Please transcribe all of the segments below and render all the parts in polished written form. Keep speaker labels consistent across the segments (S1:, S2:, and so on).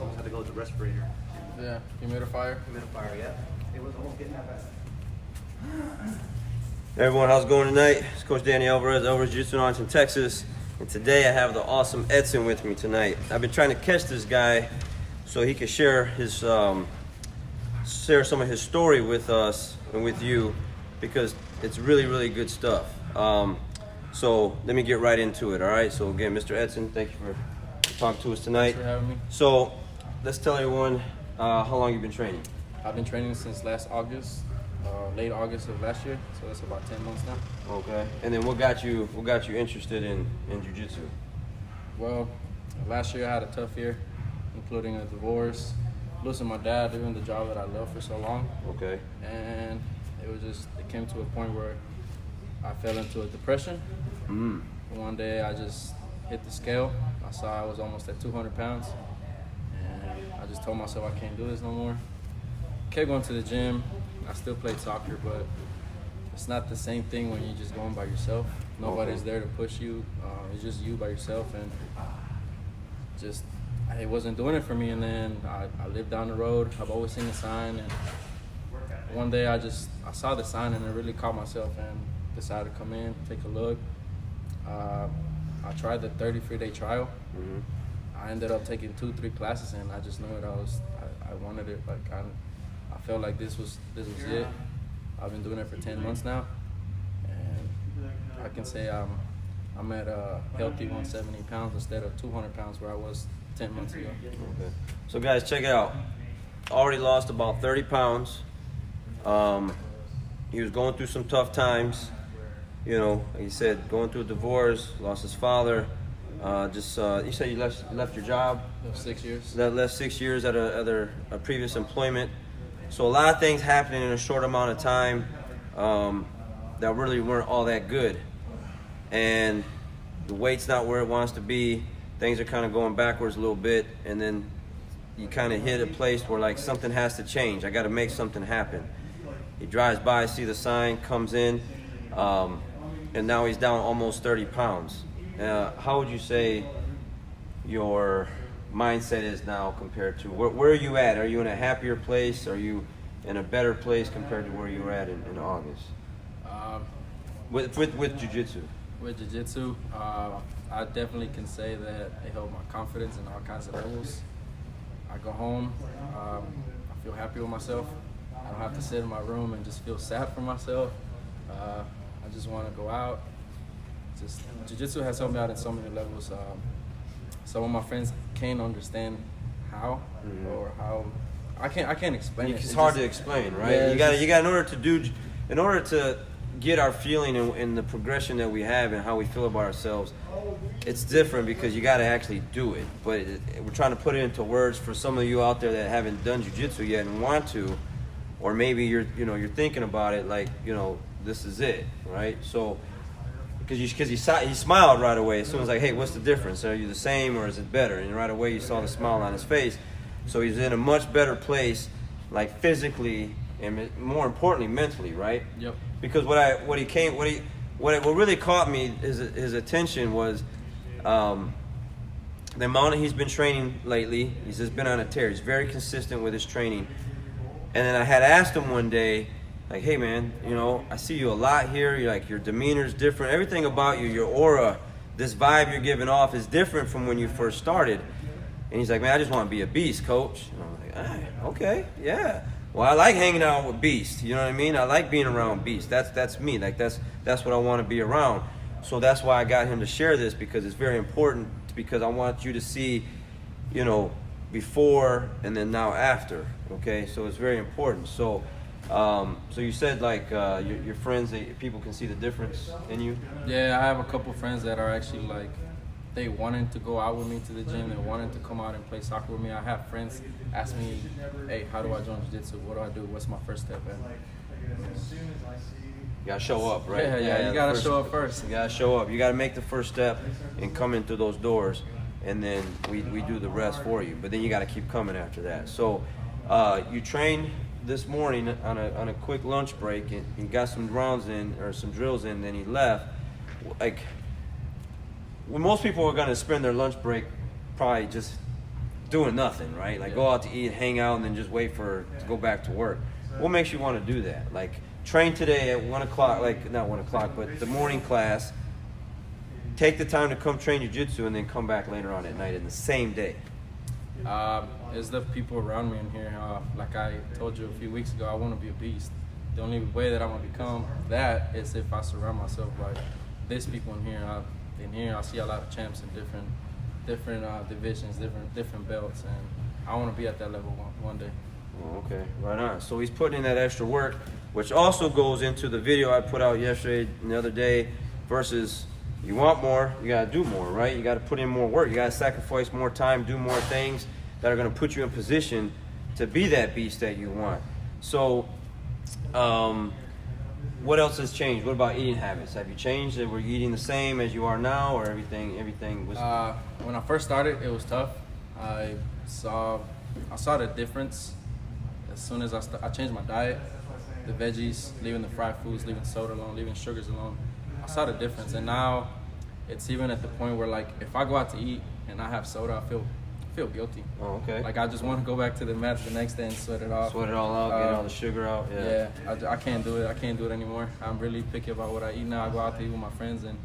S1: almost had to go with the respirator.
S2: Yeah, humidifier.
S1: Humidifier, yeah. It was almost getting that bad.
S3: Hey everyone, how's it going tonight? It's Coach Danny Alvarez, Jitsu in Austin, Texas. And today I have the awesome Edson with me tonight. I've been trying to catch this guy so he can share his share some of his story with us and with you, because it's really, really good stuff. So let me get right into it, all right? So again, Mr. Edson, thank you for talking to us tonight.
S2: Thanks for having me.
S3: So let's tell everyone how long you've been training.
S2: I've been training since last August, late August of last year, so that's about 10 months now.
S3: Okay. And then what got you interested in jiu-jitsu?
S2: Well, last year I had a tough year, including a divorce, losing my dad, doing the job that I loved for so long.
S3: Okay.
S2: And it came to a point where I fell into a depression. One day I just hit the scale. I saw I was almost at 200 pounds. And I just told myself I can't do this no more. Kept going to the gym. I still played soccer, but it's not the same thing when you're just going by yourself. Nobody's there to push you. It's just you by yourself, and it wasn't doing it for me. And then I lived down the road. I've always seen the sign, and one day I saw the sign and I really caught myself and decided to come in, take a look. I tried the 33-day trial. I ended up taking 2-3 classes, and I just knew it. I wanted it. Like I felt like this was it. I've been doing it for 10 months now, and I can say I'm at a healthy 170 pounds instead of 200 pounds where I was 10 months ago.
S3: Okay. So guys, check it out. Already lost about 30 pounds. He was going through some tough times. You know, like you said, going through a divorce, lost his father. You said you left your job?
S2: 6 years.
S3: That left 6 years at a previous employment. So a lot of things happening in a short amount of time that really weren't all that good. And the weight's not where it wants to be. Things are kind of going backwards a little bit. And then you kind of hit a place where like something has to change. I got to make something happen. He drives by, see the sign, comes in, and now he's down almost 30 pounds. How would you say your mindset is now compared to where are you at? Are you in a happier place? Are you in a better place compared to where you were at in August? With jiu-jitsu?
S2: With jiu-jitsu, I definitely can say that it helped my confidence in all kinds of levels. I go home, I feel happy with myself. I don't have to sit in my room and just feel sad for myself. I just want to go out. Jiu-jitsu has helped me out in so many levels. Some of my friends can't understand how, or how I can't explain it.
S3: It's hard to explain, right?
S2: Yeah,
S3: you got in order to get our feeling in the progression that we have and how we feel about ourselves. It's different because you got to actually do it. But we're trying to put it into words for some of you out there that haven't done jiu-jitsu yet and want to, or maybe you're thinking about it like, this is it, right? So. Because he smiled right away as soon as like, hey, what's the difference? Are you the same or is it better? And right away you saw the smile on his face. So he's in a much better place, like physically and more importantly mentally, right?
S2: Yep.
S3: Because what really caught me his attention was the amount he's been training lately. He's just been on a tear. He's very consistent with his training. And then I had asked him one day, like, hey man, I see you a lot here. You're like, your demeanor's different. Everything about you, your aura, this vibe you're giving off is different from when you first started. And he's like, man, I just want to be a beast, coach. And I'm like, okay, yeah. Well, I like hanging out with beasts. You know what I mean? I like being around beasts. That's me. Like that's what I want to be around. So that's why I got him to share this, because it's very important. Because I want you to see, before and then now after. Okay, so it's very important. So you said like your friends, people can see the difference in you?
S2: Yeah, I have a couple friends that are actually like, they wanted to go out with me to the gym. They wanted to come out and play soccer with me. I have friends ask me, hey, how do I join jiu-jitsu? What do I do? What's my first step? And
S3: you gotta show up, right?
S2: Yeah, you gotta show up first.
S3: You gotta show up. You gotta make the first step and come in through those doors, and then we do the rest for you. But then you gotta keep coming after that. So you trained this morning on a quick lunch break, and he got some rounds in or some drills in, then he left. Like, when most people are gonna spend their lunch break probably just doing nothing, right? Like go out to eat, hang out, and then just wait to go back to work. What makes you want to do that? Like train today at 1 o'clock, like not 1 o'clock, but the morning class. Take the time to come train jiu-jitsu and then come back later on at night in the same day.
S2: It's the people around me in here. Like I told you a few weeks ago, I want to be a beast. The only way that I'm gonna become that is if I surround myself by these people in here. I see a lot of champs in different divisions, different belts, and I want to be at that level one day.
S3: Oh, okay, right on. So he's putting in that extra work, which also goes into the video I put out yesterday and the other day. Versus, you want more, you gotta do more, right? You gotta put in more work. You gotta sacrifice more time, do more things that are gonna put you in position to be that beast that you want. So, what else has changed? What about eating habits? Have you changed? Were you eating the same as you are now, or everything was?
S2: When I first started, it was tough. I saw the difference as soon as I changed my diet. The veggies, leaving the fried foods, leaving soda alone, leaving sugars alone. I saw the difference, and now it's even at the point where, like, if I go out to eat and I have soda, I feel guilty.
S3: Oh, okay.
S2: Like I just want to go back to the mat the next day and sweat it off.
S3: Sweat it all out, get all the sugar out. Yeah.
S2: Yeah, I can't do it. I can't do it anymore. I'm really picky about what I eat now. I go out to eat with my friends and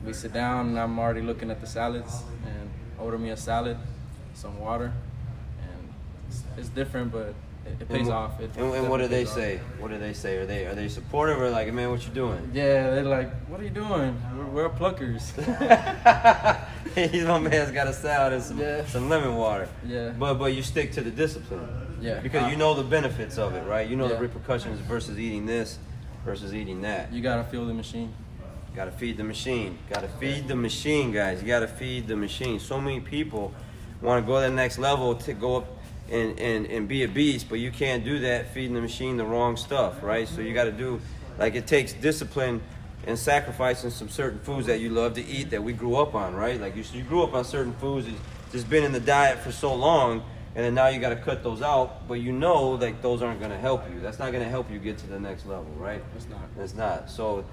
S2: we sit down and I'm already looking at the salads and order me a salad, some water, and it's different, but it pays off.
S3: And what do they say? What do they say? Are they supportive or like, man, what you doing?
S2: Yeah, they're like, what are you doing? We're pluckers.
S3: He's my man's got a salad and some lemon water.
S2: Yeah.
S3: But you stick to the discipline.
S2: Yeah.
S3: Because you know the benefits of it, right? You know the
S2: Yeah.
S3: repercussions versus eating this versus eating that.
S2: You gotta fuel the machine.
S3: Gotta feed the machine. Gotta feed the machine, guys. You gotta feed the machine. So many people want to go to the next level to go up and be a beast, but you can't do that feeding the machine the wrong stuff, right? So you got to do, like, it takes discipline and sacrificing some certain foods that you love to eat that we grew up on, right? Like you grew up on certain foods, it's just been in the diet for so long, and then now you got to cut those out, but you know like those aren't going to help you. That's not going to help you get to the next level, right?
S2: It's not.
S3: It's not. So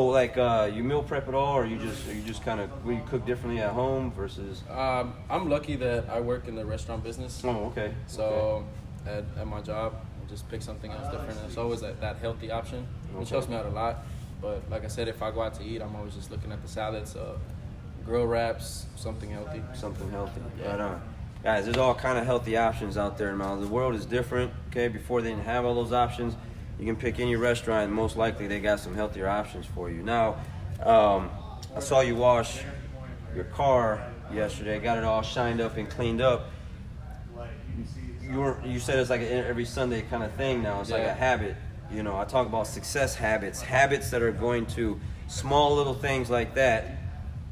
S3: like you meal prep at all, or you just kind of you cook differently at home versus?
S2: I'm lucky that I work in the restaurant business.
S3: Oh, okay.
S2: So at my job, I just pick something else different. It's always that healthy option, which helps me out a lot. But like I said, if I go out to eat, I'm always just looking at the salads, grill wraps, something healthy.
S3: Something healthy.
S2: Yeah.
S3: Right on. Guys, there's all kind of healthy options out there now. The world is different, okay? Before they didn't have all those options. You can pick any restaurant, and most likely they got some healthier options for you. Now, I saw you wash your car yesterday, got it all shined up and cleaned up. You said it's like an every Sunday kind of thing now. It's like a habit. You know, I talk about success habits that are going to, small little things like that,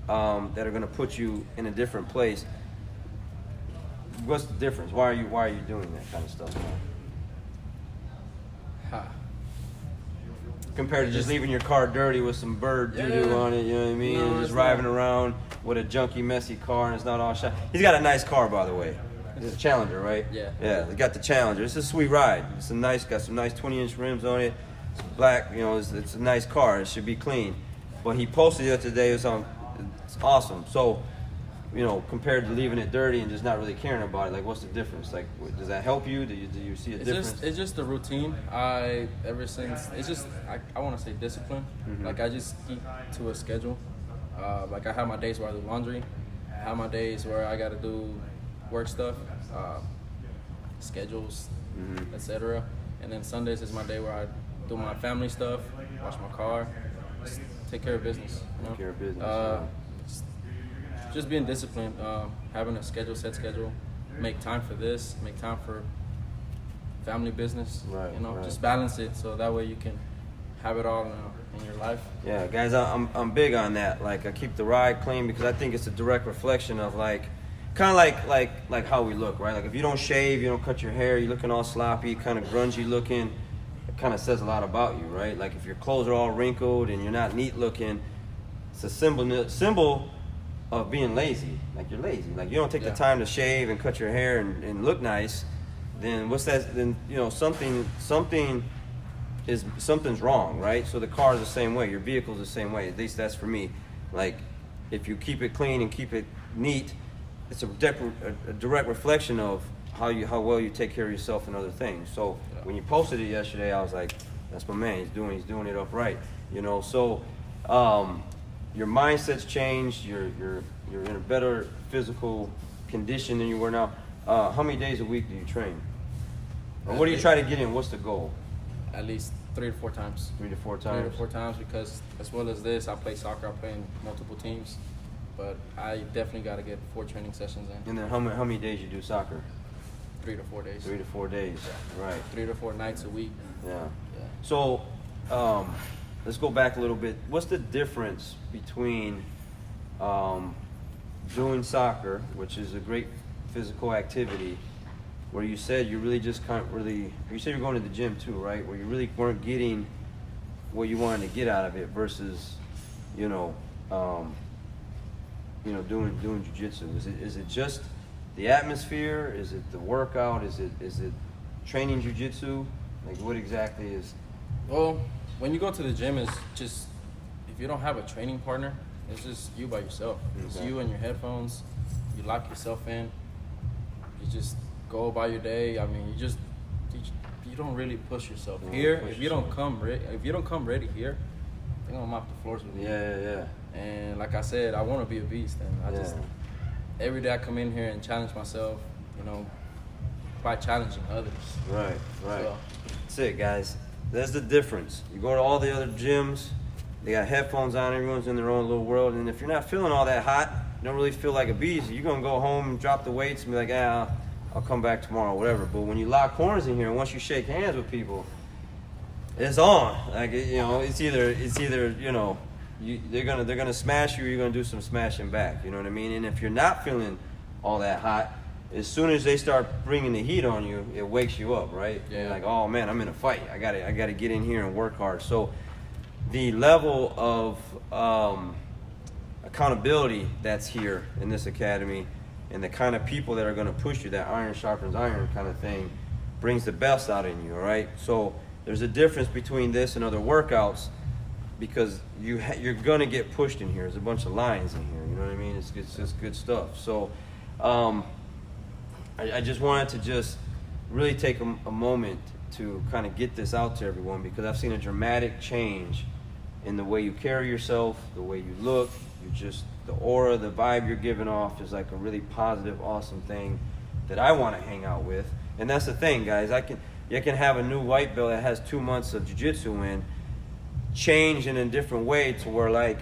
S3: that are going to put you in a different place. What's the difference? Why are you doing that kind of stuff now? Compared to just leaving your car dirty with some bird doo-doo on it, you know what I mean?
S2: No,
S3: and just driving around with a junky, messy car and it's not all shot. He's got a nice car, by the way. It's a Challenger, right?
S2: Yeah.
S3: Yeah, they got the Challenger. It's a sweet ride. It's got some nice 20-inch rims on it. It's black, you know, it's a nice car. It should be clean. But he posted it today. It's awesome. So, you know, compared to leaving it dirty and just not really caring about it, like, what's the difference? Like, does that help you? Do you see a difference?
S2: It's just a routine. I want to say discipline.
S3: Mm-hmm.
S2: Like I just keep to a schedule. Like I have my days where I do laundry. I have my days where I got to do work stuff, schedules, etc. And then Sundays is my day where I do my family stuff, wash my car, just take care of business. You know?
S3: Take care of business.
S2: Just being disciplined, having a set schedule, make time for this, make time for family business.
S3: Right,
S2: you know,
S3: right.
S2: just balance it so that way you can have it all in your life.
S3: Yeah, guys, I'm big on that. Like, I keep the ride clean because I think it's a direct reflection of like, kind of like how we look, right? Like if you don't shave, you don't cut your hair, you're looking all sloppy, kind of grungy looking. It kind of says a lot about you, right? Like if your clothes are all wrinkled and you're not neat looking, it's a symbol of being lazy. Like you're lazy. Like you don't take the time to shave and cut your hair and look nice. Then what's that? Then you know something's wrong, right? So the car is the same way. Your vehicle's the same way. At least that's for me. Like if you keep it clean and keep it neat, it's a direct reflection of how well you take care of yourself and other things. So
S2: Yeah.
S3: when you posted it yesterday, I was like, that's my man. He's doing it upright. You know, so your mindset's changed. You're in a better physical condition than you were now. How many days a week do you train? Or what do you try to get in? What's the goal?
S2: At least 3 to 4 times.
S3: 3 to 4
S2: 3
S3: times.
S2: to 4 times, because as well as this, I play soccer. I play in multiple teams, but I definitely got to get 4 training sessions in.
S3: And then how many days you do soccer?
S2: 3 to 4 days.
S3: 3 to 4 days. Right.
S2: 3 to 4 nights a week.
S3: Yeah.
S2: Yeah.
S3: So let's go back a little bit. What's the difference between doing soccer, which is a great physical activity, where you said you really just can't really, you said you're going to the gym too, right? Where you really weren't getting what you wanted to get out of it versus, doing jiu-jitsu. Is it just the atmosphere? Is it the workout? Is it training jiu-jitsu? Like, what exactly is?
S2: Well, when you go to the gym, it's just, if you don't have a training partner, it's just you by yourself. It's
S3: Okay.
S2: you and your headphones. You lock yourself in. You just go about your day. I mean, you don't really push yourself.
S3: You don't
S2: Here,
S3: push
S2: if you don't
S3: yourself.
S2: come ready here, they're gonna mop the floors with you.
S3: Yeah.
S2: And like I said, I want to be a beast, and I just every day I come in here and challenge myself, by challenging others.
S3: Right.
S2: So,
S3: That's it, guys. That's the difference. You go to all the other gyms, they got headphones on, everyone's in their own little world, and if you're not feeling all that hot, you don't really feel like a beast, you're going to go home and drop the weights and be like, I'll come back tomorrow, whatever. But when you lock corners in here, and once you shake hands with people, it's on. Like, it's either they're gonna smash you, or you're gonna do some smashing back. You know what I mean? And if you're not feeling all that hot, as soon as they start bringing the heat on you, it wakes you up, right?
S2: Yeah.
S3: You're like, oh man, I'm in a fight. I gotta get in here and work hard. So the level of accountability that's here in this academy, and the kind of people that are going to push you, that iron sharpens iron kind of thing, brings the best out in you. All right. So there's a difference between this and other workouts, because you're going to get pushed in here. There's a bunch of lines in here. You know what I mean? It's just good stuff. So I just wanted to just really take a moment to kind of get this out to everyone, because I've seen a dramatic change in the way you carry yourself, the way you look. The aura, the vibe you're giving off is like a really positive, awesome thing that I want to hang out with. And that's the thing, guys. You can have a new white belt that has 2 months of jiu-jitsu in, change in a different way to where, like,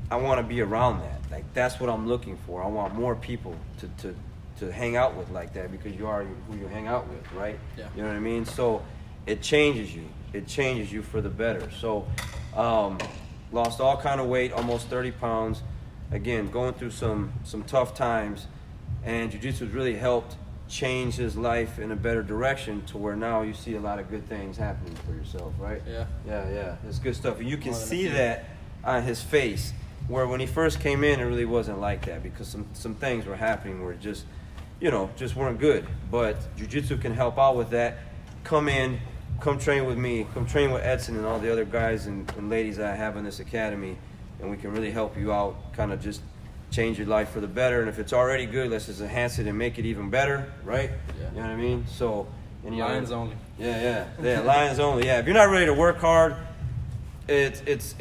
S3: I want to be around that. Like, that's what I'm looking for. I want more people to hang out with like that, because you are who you hang out with, right?
S2: Yeah.
S3: You know what I mean? So it changes you. It changes you for the better. So lost all kind of weight, almost 30 pounds. Again, going through some tough times, and jiu-jitsu has really helped change his life in a better direction, to where now you see a lot of good things happening for yourself, right? Yeah. It's good stuff. And you can
S2: More than a
S3: see
S2: few.
S3: that on his face, where when he first came in, it really wasn't like that, because some things were happening where just weren't good. But jiu-jitsu can help out with that. Come in, come train with me, come train with Edson and all the other guys and ladies that I have in this academy, and we can really help you out, kind of just change your life for the better. And if it's already good, let's just enhance it and make it even better, right?
S2: Yeah.
S3: You know what I mean? So,
S2: Lions only.
S3: Yeah, Lions only. Yeah, if you're not ready to work hard, it's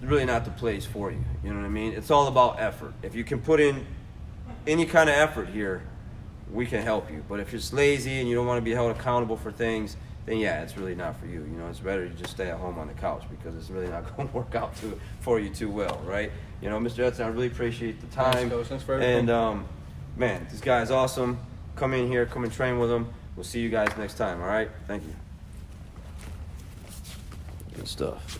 S3: really not the place for you. You know what I mean? It's all about effort. If you can put in any kind of effort here, we can help you. But if you're just lazy and you don't want to be held accountable for things, then yeah, it's really not for you. It's better to just stay at home on the couch, because it's really not going to work out for you too well, right? Mr. Edson, I really appreciate the time.
S2: Thanks, Coach. Thanks for everything.
S3: And man, this guy's awesome. Come in here, come and train with him. We'll see you guys next time. All right? Thank you. Good stuff.